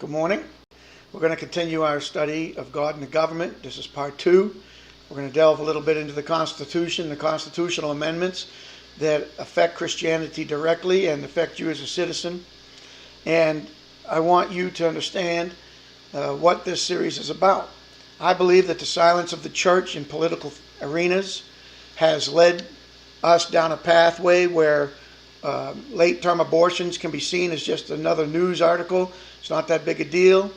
Good morning. We're going to continue our study of God and the government. This is part 2. We're going to delve a little bit into the Constitution, the constitutional amendments that affect Christianity directly and affect you as a citizen. And I want you to understand what this series is about. I believe that the silence of the church in political arenas has led us down a pathway where late-term abortions can be seen as just another news article. It's not that big a deal.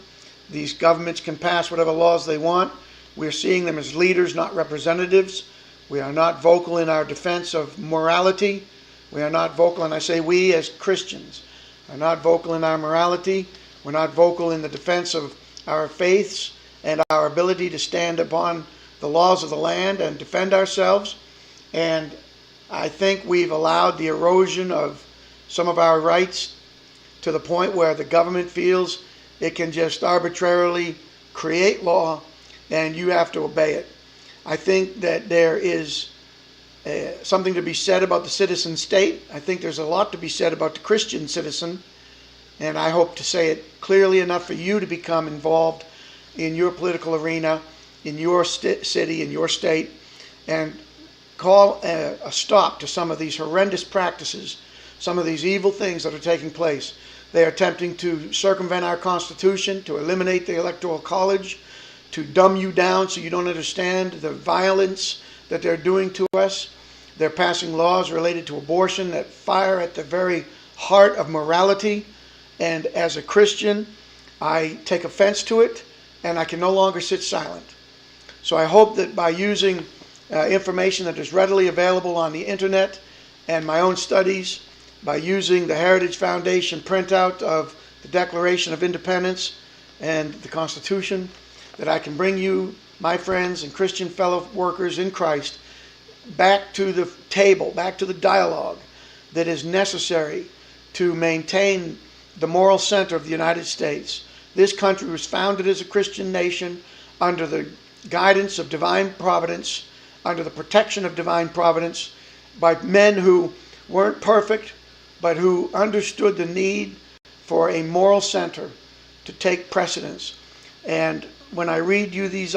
These governments can pass whatever laws they want. We're seeing them as leaders, not representatives. We are not vocal in our defense of morality. We are not vocal, and I say we as Christians are not vocal in our morality. We're not vocal in the defense of our faiths and our ability to stand upon the laws of the land and defend ourselves. And I think we've allowed the erosion of some of our rights to the point where the government feels it can just arbitrarily create law and you have to obey it. I think that there is something to be said about the citizen state. I think there's a lot to be said about the Christian citizen, and I hope to say it clearly enough for you to become involved in your political arena, in your city, in your state, and call a stop to some of these horrendous practices, some of these evil things that are taking place. They are attempting to circumvent our Constitution, to eliminate the Electoral College, to dumb you down so you don't understand the violence that they're doing to us. They're passing laws related to abortion that fire at the very heart of morality. And as a Christian, I take offense to it, and I can no longer sit silent. So I hope that by using information that is readily available on the internet and my own studies, by using the Heritage Foundation printout of the Declaration of Independence and the Constitution, that I can bring you, my friends and Christian fellow workers in Christ, back to the table, back to the dialogue that is necessary to maintain the moral center of the United States. This country was founded as a Christian nation under the guidance of divine providence, under the protection of divine providence, by men who weren't perfect, but who understood the need for a moral center to take precedence. And when I read you these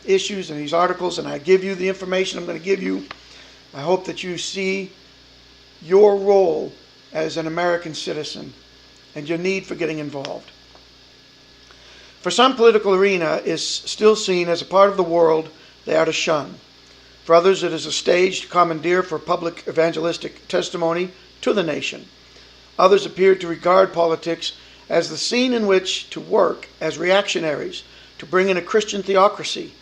issues and these articles, and I give you the information I'm going to give you, I hope that you see your role as an American citizen and your need for getting involved. For some, political arena is still seen as a part of the world they are to shun. For others, it is a stage to commandeer for public evangelistic testimony to the nation. Others appear to regard politics as the scene in which to work as reactionaries to bring in a Christian theocracy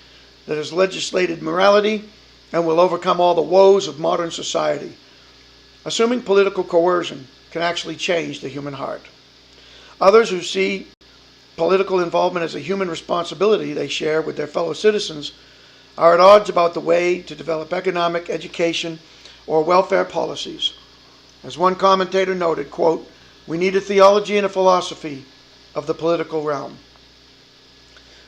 that has legislated morality and will overcome all the woes of modern society, assuming political coercion can actually change the human heart. Others who see political involvement as a human responsibility they share with their fellow citizens are at odds about the way to develop economic, education, or welfare policies. As one commentator noted, quote, "We need a theology and a philosophy of the political realm."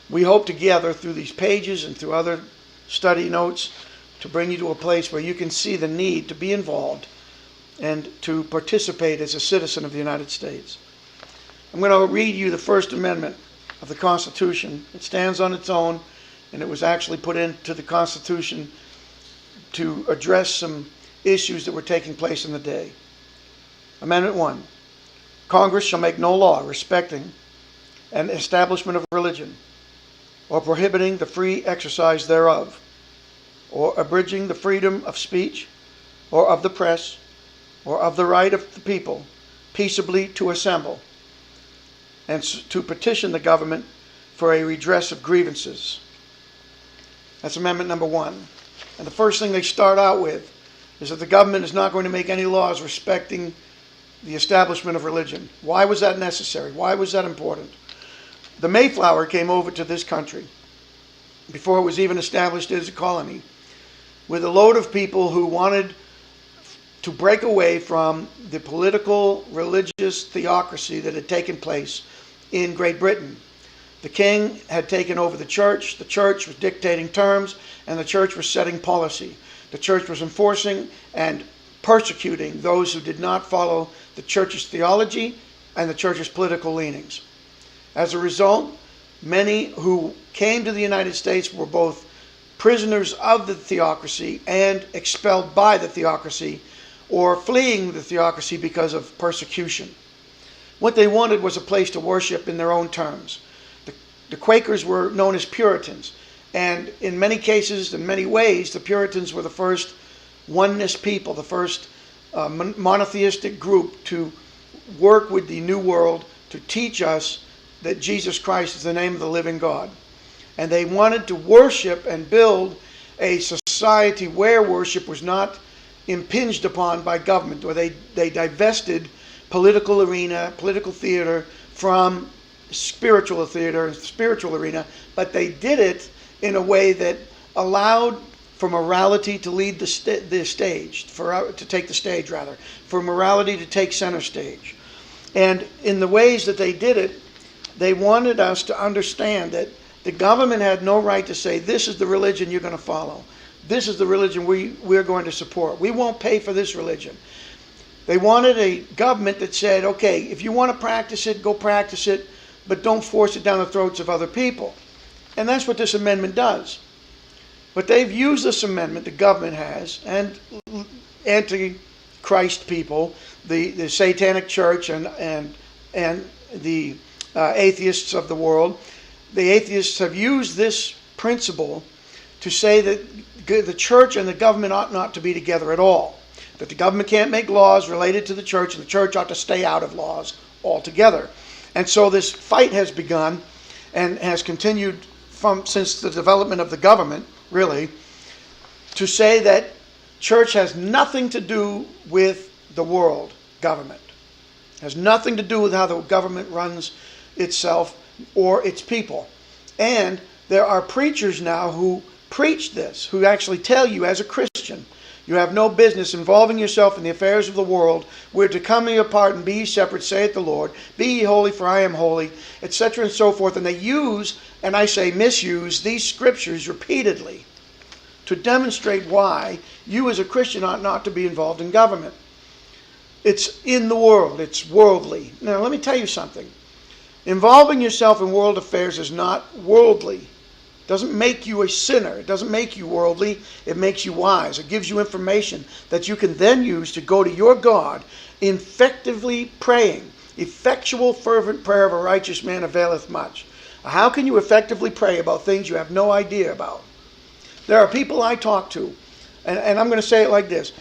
We hope together through these pages and through other study notes to bring you to a place where you can see the need to be involved and to participate as a citizen of the United States. I'm going to read you the First Amendment of the Constitution. It stands on its own, and it was actually put into the Constitution to address some issues that were taking place in the day. Amendment 1. Congress shall make no law respecting an establishment of religion, or prohibiting the free exercise thereof, or abridging the freedom of speech, or of the press, or of the right of the people peaceably to assemble, and to petition the government for a redress of grievances. That's Amendment number 1. And the first thing they start out with is that the government is not going to make any laws respecting the establishment of religion. Why was that necessary? Why was that important? The Mayflower came over to this country before it was even established as a colony with a load of people who wanted to break away from the political, religious theocracy that had taken place in Great Britain. The king had taken over the church was dictating terms, and the church was setting policy. The church was enforcing and persecuting those who did not follow the church's theology and the church's political leanings. As a result, many who came to the United States were both prisoners of the theocracy and expelled by the theocracy, or fleeing the theocracy because of persecution. What they wanted was a place to worship in their own terms. The Quakers were known as Puritans, and in many cases, in many ways, the Puritans were the first oneness people, the first monotheistic group to work with the New World to teach us that Jesus Christ is the name of the living God. And they wanted to worship and build a society where worship was not impinged upon by government, where they divested political arena, political theater from spiritual theater and spiritual arena, but they did it in a way that allowed for morality to lead the stage, to take the stage rather, for morality to take center stage. And in the ways that they did it, they wanted us to understand that the government had no right to say, this is the religion you're going to follow. This is the religion we're going to support. We won't pay for this religion. They wanted a government that said, okay, if you want to practice it, go practice it, but don't force it down the throats of other people. And that's what this amendment does. But they've used this amendment, the government has, and anti-Christ people, the satanic church and the atheists of the world. The atheists have used this principle to say that the church and the government ought not to be together at all. That the government can't make laws related to the church, and the church ought to stay out of laws altogether. And so this fight has begun and has continued since the development of the government, really, to say that church has nothing to do with the world government. It has nothing to do with how the government runs itself or its people. And there are preachers now who preach this, who actually tell you as a Christian, you have no business involving yourself in the affairs of the world. We're to come ye apart and be ye separate, saith the Lord. Be ye holy, for I am holy, etc. and so forth. And they use, and I say misuse, these scriptures repeatedly to demonstrate why you as a Christian ought not to be involved in government. It's in the world. It's worldly. Now, let me tell you something. Involving yourself in world affairs is not worldly. It doesn't make you a sinner. It doesn't make you worldly. It makes you wise. It gives you information that you can then use to go to your God, effectively praying. Effectual, fervent prayer of a righteous man availeth much. How can you effectively pray about things you have no idea about? There are people I talk to, and I'm going to say it like this.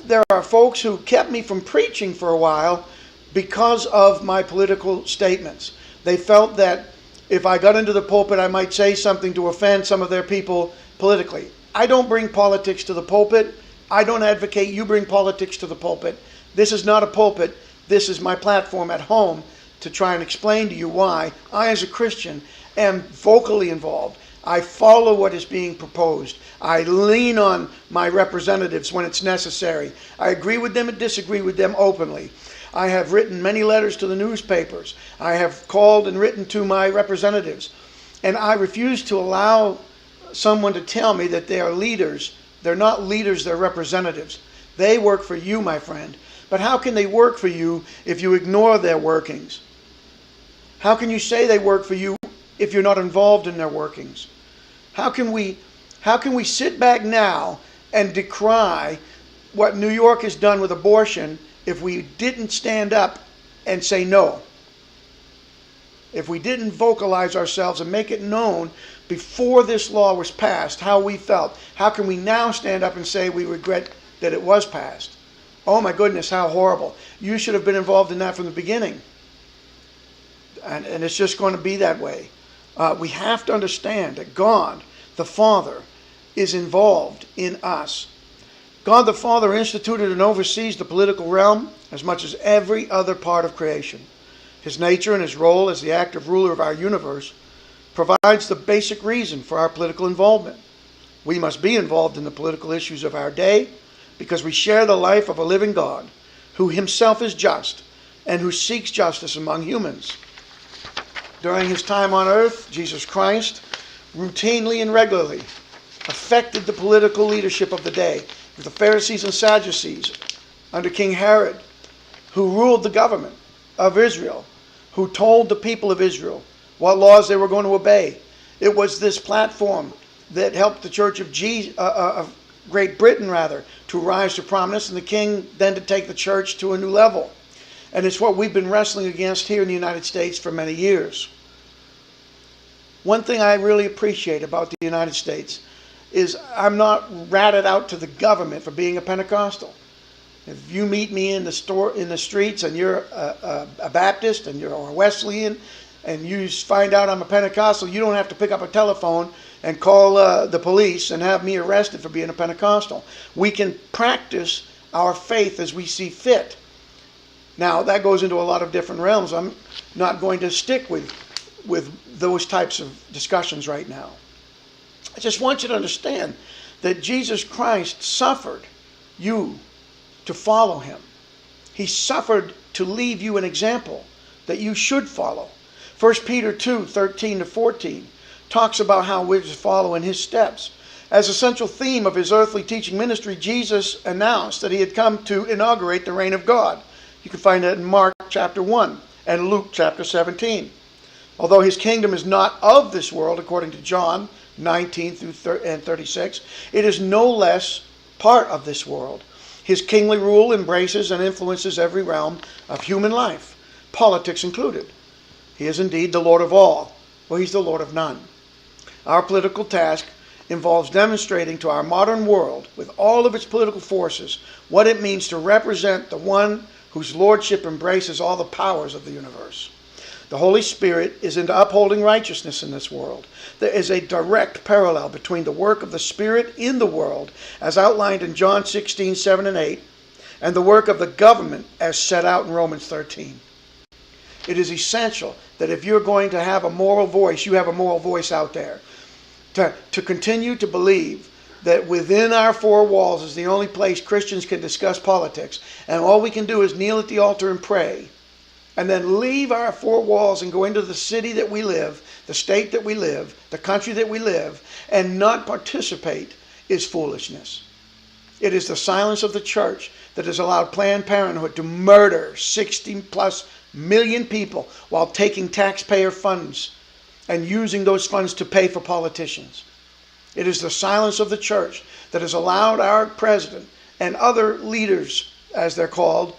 There are folks who kept me from preaching for a while because of my political statements. They felt that if I got into the pulpit, I might say something to offend some of their people politically. I don't bring politics to the pulpit. I don't advocate you bring politics to the pulpit. This is not a pulpit. This is my platform at home to try and explain to you why I, as a Christian, am vocally involved. I follow what is being proposed. I lean on my representatives when it's necessary. I agree with them and disagree with them openly. I have written many letters to the newspapers. I have called and written to my representatives. And I refuse to allow someone to tell me that they are leaders. They're not leaders, they're representatives. They work for you, my friend. But how can they work for you if you ignore their workings? How can you say they work for you if you're not involved in their workings? How can we sit back now and decry what New York has done with abortion if we didn't stand up and say no? If we didn't vocalize ourselves and make it known before this law was passed how we felt, how can we now stand up and say we regret that it was passed? Oh my goodness, how horrible. You should have been involved in that from the beginning. And it's just going to be that way. We have to understand that God, the Father, is involved in us. God the Father instituted and oversees the political realm as much as every other part of creation. His nature and his role as the active ruler of our universe provides the basic reason for our political involvement. We must be involved in the political issues of our day because we share the life of a living God who himself is just and who seeks justice among humans. During his time on earth, Jesus Christ routinely and regularly affected the political leadership of the day. The Pharisees and Sadducees under King Herod, who ruled the government of Israel, who told the people of Israel what laws they were going to obey. It was this platform that helped the Church of Great Britain, to rise to prominence, and the king then to take the church to a new level. And it's what we've been wrestling against here in the United States for many years. One thing I really appreciate about the United States is I'm not ratted out to the government for being a Pentecostal. If you meet me in the streets and you're a Baptist and you're a Wesleyan and you find out I'm a Pentecostal, you don't have to pick up a telephone and call the police and have me arrested for being a Pentecostal. We can practice our faith as we see fit. Now, that goes into a lot of different realms. I'm not going to stick with those types of discussions right now. I just want you to understand that Jesus Christ suffered you to follow him. He suffered to leave you an example that you should follow. 1 Peter 2:13-14 talks about how we're to follow in his steps. As a central theme of his earthly teaching ministry, Jesus announced that he had come to inaugurate the reign of God. You can find that in Mark chapter 1 and Luke chapter 17. Although his kingdom is not of this world, according to John 19-36, it is no less part of this world. His kingly rule embraces and influences every realm of human life, politics included. He is indeed the Lord of all, for he's the Lord of none. Our political task involves demonstrating to our modern world, with all of its political forces, what it means to represent the one whose lordship embraces all the powers of the universe. The Holy Spirit is into upholding righteousness in this world. There is a direct parallel between the work of the Spirit in the world, as outlined in John 16:7-8, and the work of the government as set out in Romans 13. It is essential that if you're going to have a moral voice, you have a moral voice out there. To continue to believe that within our four walls is the only place Christians can discuss politics, and all we can do is kneel at the altar and pray, and then leave our four walls and go into the city that we live, the state that we live, the country that we live, and not participate, is foolishness. It is the silence of the church that has allowed Planned Parenthood to murder 60+ million people while taking taxpayer funds and using those funds to pay for politicians. It is the silence of the church that has allowed our president and other leaders, as they're called,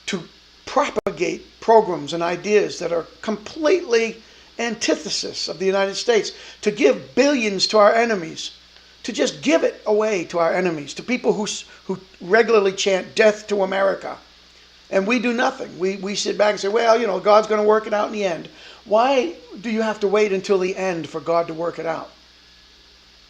to propagate programs and ideas that are completely antithesis of the United States, to give billions to our enemies, to just give it away to our enemies, to people who regularly chant death to America. And we do nothing. We sit back and say, well, God's going to work it out in the end. Why do you have to wait until the end for God to work it out?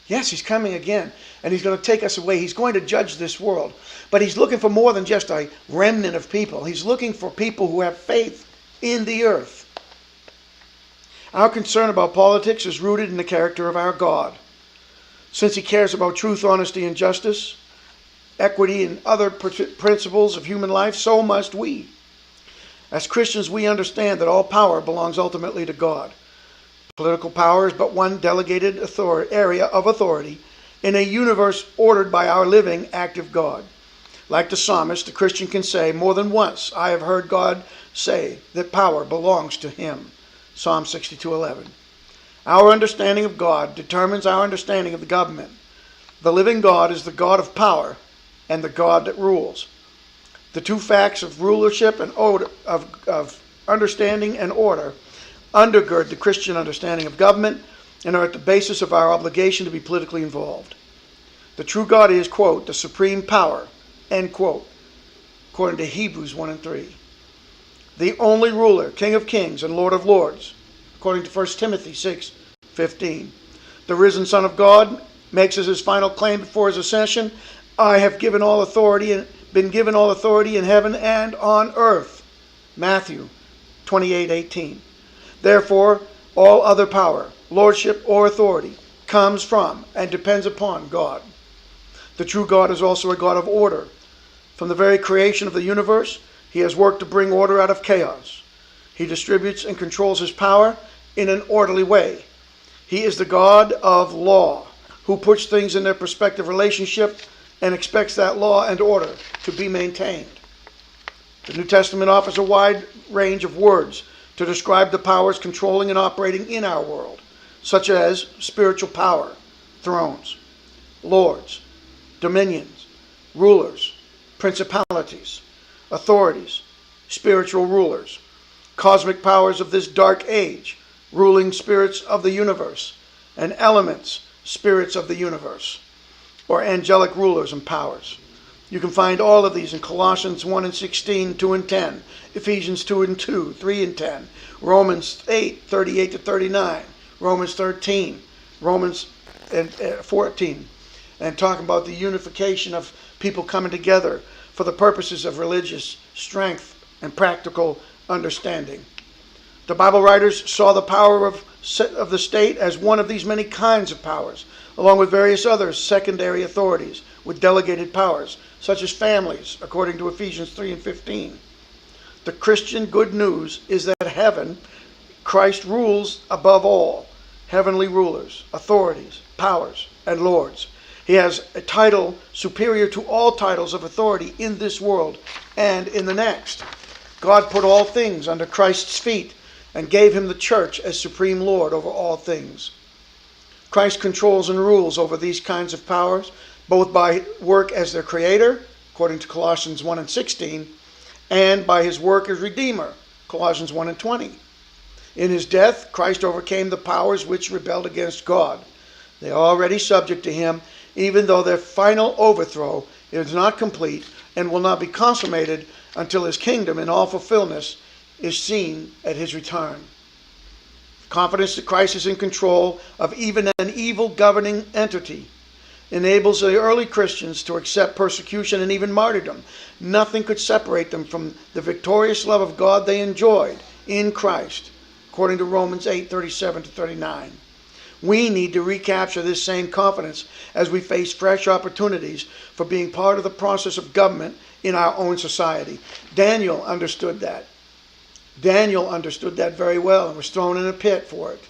Yes, he's coming again, and he's going to take us away. He's going to judge this world. But he's looking for more than just a remnant of people. He's looking for people who have faith in the earth. Our concern about politics is rooted in the character of our God. Since he cares about truth, honesty, and justice, equity, and other principles of human life, so must we. As Christians, we understand that all power belongs ultimately to God. Political power is but one delegated area of authority in a universe ordered by our living, active God. Like the psalmist, the Christian can say more than once, I have heard God say that power belongs to him. Psalm 62:11. Our understanding of God determines our understanding of the government. The living God is the God of power and the God that rules. The two facts of rulership and of understanding and order undergird the Christian understanding of government and are at the basis of our obligation to be politically involved. The true God is, quote, the supreme power, end quote, according to Hebrews 1:3. The only ruler, King of kings and Lord of lords, according to 1 Timothy 6:15. The risen Son of God makes as his final claim before his ascension, I have given all authority and been given all authority in heaven and on earth. Matthew 28:18. Therefore, all other power, lordship, or authority comes from and depends upon God. The true God is also a God of order. From the very creation of the universe, he has worked to bring order out of chaos. He distributes and controls his power in an orderly way. He is the God of law, who puts things in their prospective relationship and expects that law and order to be maintained. The New Testament offers a wide range of words to describe the powers controlling and operating in our world, such as spiritual power, thrones, lords, dominions, rulers, principalities, authorities, spiritual rulers, cosmic powers of this dark age, ruling spirits of the universe, and elements, spirits of the universe, or angelic rulers and powers. You can find all of these in Colossians 1 and 16, 2 and 10, Ephesians 2 and 2, 3 and 10, Romans 8, 38 to 39, Romans 13, Romans 14, and talking about the unification of people coming together for the purposes of religious strength and practical understanding. The Bible writers saw the power of the state as one of these many kinds of powers, along with various other secondary authorities with delegated powers, such as families, according to Ephesians 3 and 15. The Christian good news is that heaven, Christ rules above all heavenly rulers, authorities, powers, and lords. He has a title superior to all titles of authority in this world and in the next. God put all things under Christ's feet and gave him the church as supreme Lord over all things. Christ controls and rules over these kinds of powers, both by work as their creator, according to Colossians 1 and 16, and by his work as Redeemer, Colossians 1 and 20. In his death, Christ overcame the powers which rebelled against God. They are already subject to him, even though their final overthrow is not complete and will not be consummated until his kingdom in all fulfillment is seen at his return. Confidence that Christ is in control of even an evil governing entity enables the early Christians to accept persecution and even martyrdom. Nothing could separate them from the victorious love of God they enjoyed in Christ, according to Romans 8, 37 to 39. We need to recapture this same confidence as we face fresh opportunities for being part of the process of government in our own society. Daniel understood that. Daniel understood that very well and was thrown in a pit for it.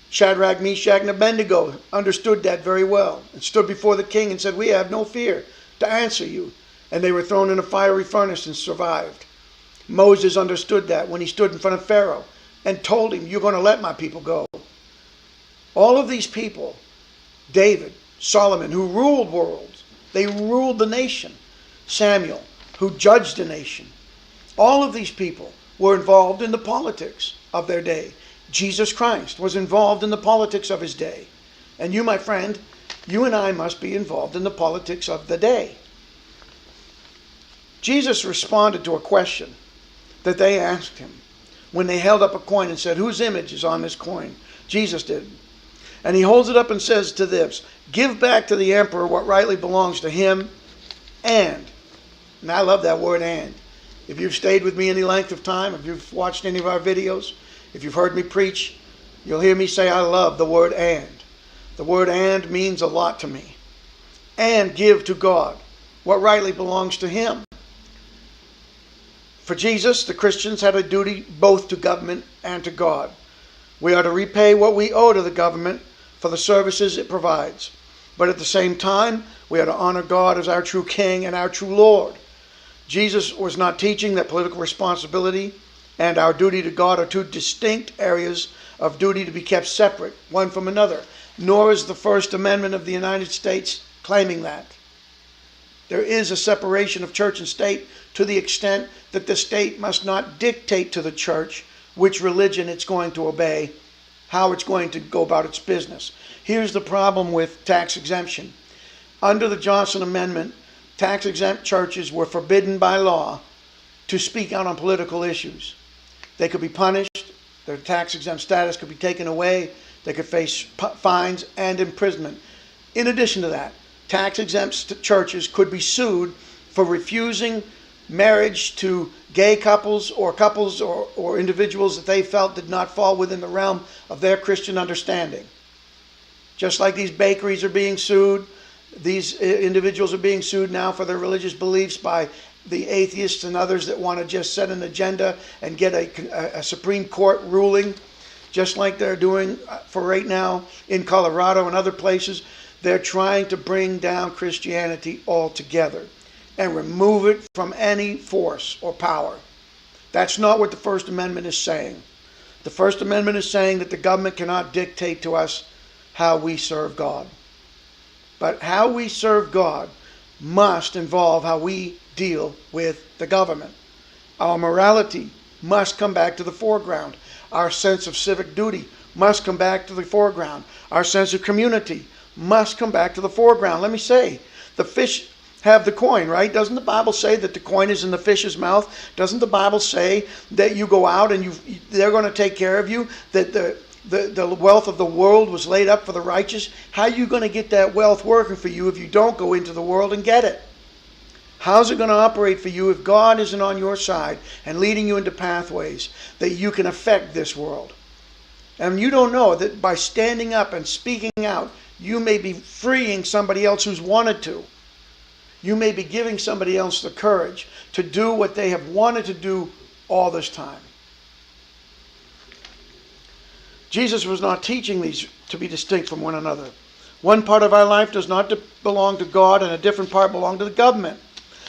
Shadrach, Meshach, and Abednego understood that very well and stood before the king and said, "We have no fear to answer you." And they were thrown in a fiery furnace and survived. Moses understood that when he stood in front of Pharaoh and told him, "You're going to let my people go." All of these people, David, Solomon, who ruled worlds, they ruled the nation. Samuel, who judged the nation. All of these people were involved in the politics of their day. Jesus Christ was involved in the politics of his day. And you, my friend, you and I must be involved in the politics of the day. Jesus responded to a question that they asked him when they held up a coin and said, "Whose image is on this coin?" Jesus did. And he holds it up and says to this, "Give back to the emperor what rightly belongs to him, and I love that word "and." If you've stayed with me any length of time, if you've watched any of our videos, if you've heard me preach, you'll hear me say I love the word "and." The word "and" means a lot to me. And give to God what rightly belongs to him. For Jesus, the Christians had a duty both to government and to God. We are to repay what we owe to the government for the services it provides. But at the same time, we are to honor God as our true King and our true Lord. Jesus was not teaching that political responsibility and our duty to God are two distinct areas of duty to be kept separate, one from another. Nor is the First Amendment of the United States claiming that. There is a separation of church and state to the extent that the state must not dictate to the church which religion it's going to obey, how it's going to go about its business. Here's the problem with tax exemption. Under the Johnson Amendment, tax-exempt churches were forbidden by law to speak out on political issues. They could be punished, their tax-exempt status could be taken away, they could face fines and imprisonment. In addition to that, tax-exempt churches could be sued for refusing marriage to gay couples or individuals that they felt did not fall within the realm of their Christian understanding. Just like these bakeries are being sued, these individuals are being sued now for their religious beliefs by the atheists and others that want to just set an agenda and get a Supreme Court ruling, just like they're doing for right now in Colorado and other places. They're trying to bring down Christianity altogether and remove it from any force or power. That's not what the First Amendment is saying. The First Amendment is saying that the government cannot dictate to us how we serve God. But how we serve God must involve how we deal with the government. Our morality must come back to the foreground. Our sense of civic duty must come back to the foreground. Our sense of community must come back to the foreground. Let me say, the fish have the coin, right? Doesn't the Bible say that the coin is in the fish's mouth? Doesn't the Bible say that you go out and they're going to take care of you? That the wealth of the world was laid up for the righteous? How are you going to get that wealth working for you if you don't go into the world and get it? How's it going to operate for you if God isn't on your side and leading you into pathways that you can affect this world? And you don't know that by standing up and speaking out, you may be freeing somebody else who's wanted to. You may be giving somebody else the courage to do what they have wanted to do all this time. Jesus was not teaching these to be distinct from one another. One part of our life does not belong to God and a different part belong to the government.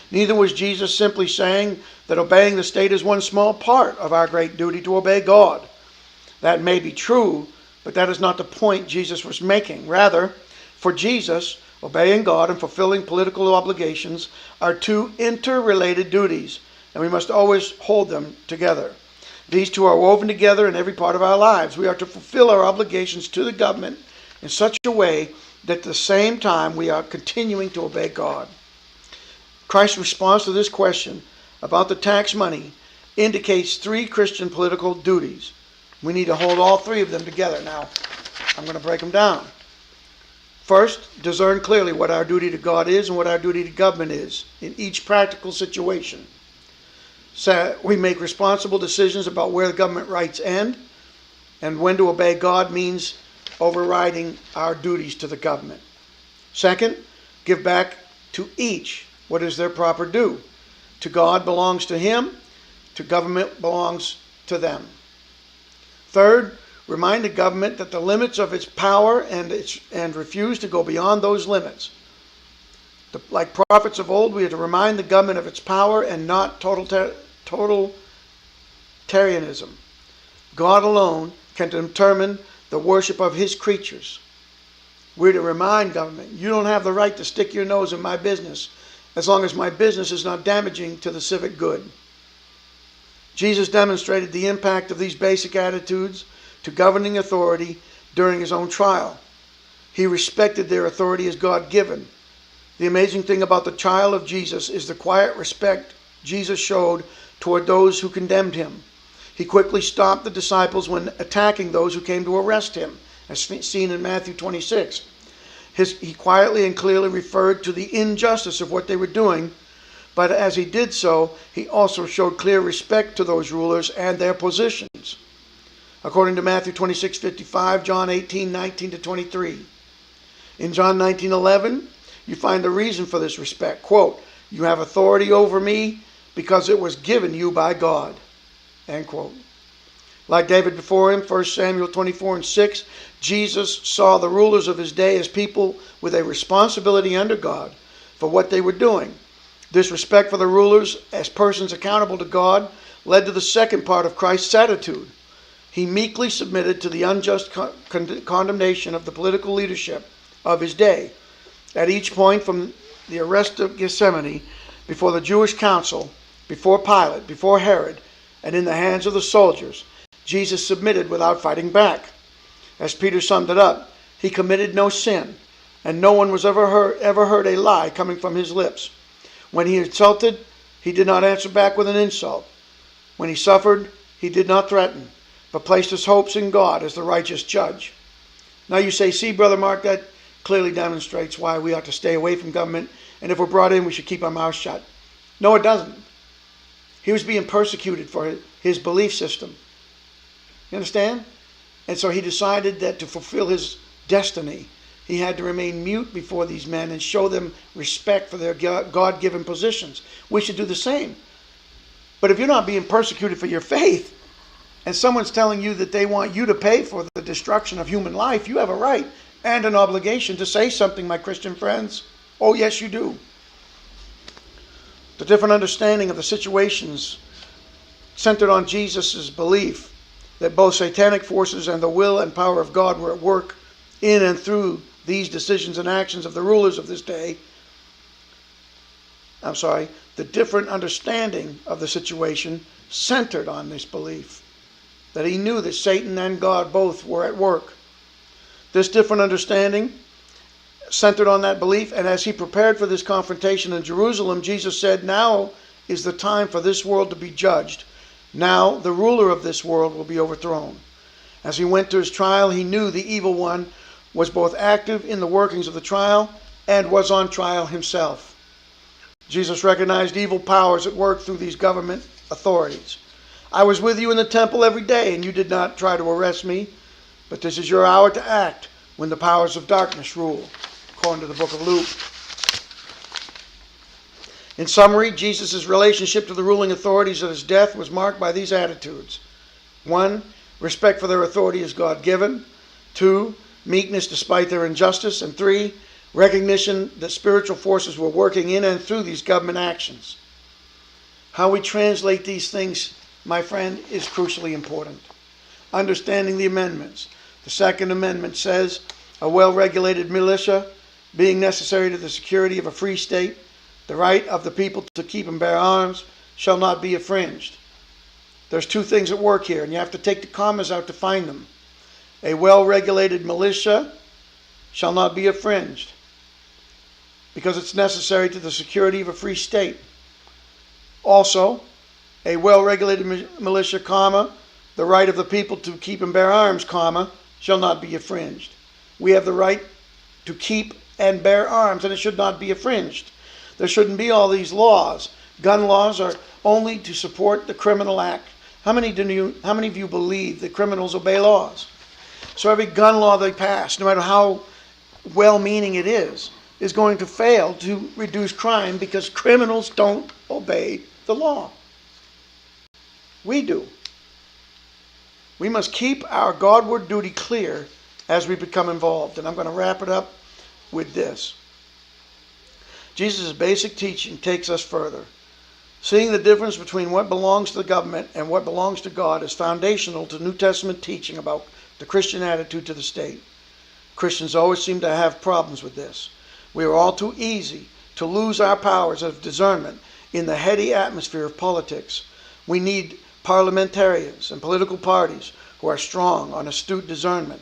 Neither was Jesus simply saying that obeying the state is one small part of our great duty to obey God. That may be true, but that is not the point Jesus was making. Rather, for Jesus, obeying God and fulfilling political obligations are two interrelated duties, and we must always hold them together. These two are woven together in every part of our lives. We are to fulfill our obligations to the government in such a way that at the same time we are continuing to obey God. Christ's response to this question about the tax money indicates three Christian political duties. We need to hold all three of them together. Now, I'm going to break them down. First, discern clearly what our duty to God is and what our duty to government is in each practical situation. So we make responsible decisions about where the government rights end, and when to obey God means overriding our duties to the government. Second, give back to each what is their proper due. To God belongs to Him, to government belongs to them. Third, remind the government that the limits of its power and refuse to go beyond those limits. Like prophets of old, we are to remind the government of its power and not totalitarianism. God alone can determine the worship of His creatures. We're to remind government, you don't have the right to stick your nose in my business as long as my business is not damaging to the civic good. Jesus demonstrated the impact of these basic attitudes to governing authority during His own trial. He respected their authority as God-given. The amazing thing about the trial of Jesus is the quiet respect Jesus showed toward those who condemned Him. He quickly stopped the disciples when attacking those who came to arrest Him, as seen in Matthew 26. He quietly and clearly referred to the injustice of what they were doing, but as He did so, He also showed clear respect to those rulers and their positions. According to Matthew 26:55, John 18:19-23. In John 19:11, you find the reason for this respect. Quote, "You have authority over me because it was given you by God." End quote. Like David before him, 1 Samuel 24:6, Jesus saw the rulers of His day as people with a responsibility under God for what they were doing. This respect for the rulers as persons accountable to God led to the second part of Christ's attitude. He meekly submitted to the unjust condemnation of the political leadership of His day. At each point, from the arrest of Gethsemane, before the Jewish council, before Pilate, before Herod, and in the hands of the soldiers, Jesus submitted without fighting back. As Peter summed it up, He committed no sin, and no one was ever heard a lie coming from His lips. When He insulted, He did not answer back with an insult. When He suffered, He did not threaten, but placed His hopes in God as the righteous judge. Now you say, see, Brother Mark, that clearly demonstrates why we ought to stay away from government, and if we're brought in, we should keep our mouths shut. No, it doesn't. He was being persecuted for his belief system. You understand? And so he decided that to fulfill his destiny, he had to remain mute before these men and show them respect for their God-given positions. We should do the same. But if you're not being persecuted for your faith, and someone's telling you that they want you to pay for the destruction of human life, you have a right and an obligation to say something, my Christian friends. Oh, yes, you do. The different understanding of the situations centered on Jesus' belief that both satanic forces and the will and power of God were at work in and through these decisions and actions of the rulers of this day. The different understanding of the situation centered on this belief that he knew that Satan and God both were at work. This different understanding centered on that belief, and as he prepared for this confrontation in Jerusalem, Jesus said, "Now is the time for this world to be judged. Now the ruler of this world will be overthrown." As he went to his trial, he knew the evil one was both active in the workings of the trial and was on trial himself. Jesus recognized evil powers at work through these government authorities. "I was with you in the temple every day, and you did not try to arrest me, but this is your hour to act when the powers of darkness rule," according to the book of Luke. In summary, Jesus' relationship to the ruling authorities at his death was marked by these attitudes. 1. Respect for their authority as God-given. 2. Meekness despite their injustice. And 3. Recognition that spiritual forces were working in and through these government actions. How we translate these things, my friend, is crucially important. Understanding the amendments. The Second Amendment says, "A well-regulated militia being necessary to the security of a free state, the right of the people to keep and bear arms shall not be infringed." There's two things at work here, and you have to take the commas out to find them. A well-regulated militia shall not be infringed because it's necessary to the security of a free state. Also, a well-regulated militia, comma, the right of the people to keep and bear arms, comma, shall not be infringed. We have the right to keep and bear arms, and it should not be infringed. There shouldn't be all these laws. Gun laws are only to support the criminal act. How many of you believe that criminals obey laws? So every gun law they pass, no matter how well-meaning it is going to fail to reduce crime because criminals don't obey the law. We do. We must keep our Godward duty clear as we become involved. And I'm going to wrap it up with this. Jesus' basic teaching takes us further. Seeing the difference between what belongs to the government and what belongs to God is foundational to New Testament teaching about the Christian attitude to the state. Christians always seem to have problems with this. We are all too easy to lose our powers of discernment in the heady atmosphere of politics. We need parliamentarians and political parties who are strong on astute discernment.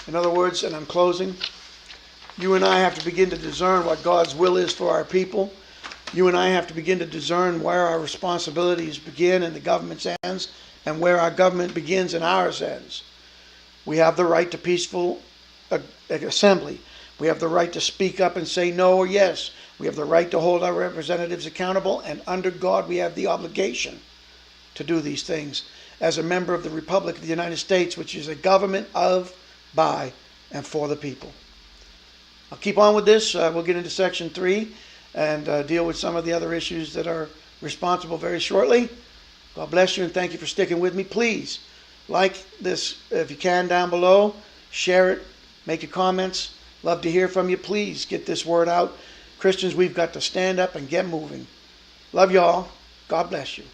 In other words, and I'm closing, you and I have to begin to discern what God's will is for our people. You and I have to begin to discern where our responsibilities begin in the government's hands and where our government begins in ours ends. We have the right to peaceful assembly. We have the right to speak up and say no or yes. We have the right to hold our representatives accountable, and under God we have the obligation to do these things as a member of the Republic of the United States, which is a government of, by, and for the people. I'll keep on with this. We'll get into section 3 and deal with some of the other issues that are responsible very shortly. God bless you and thank you for sticking with me. Please like this if you can down below. Share it. Make your comments. Love to hear from you. Please get this word out. Christians, we've got to stand up and get moving. Love y'all. God bless you.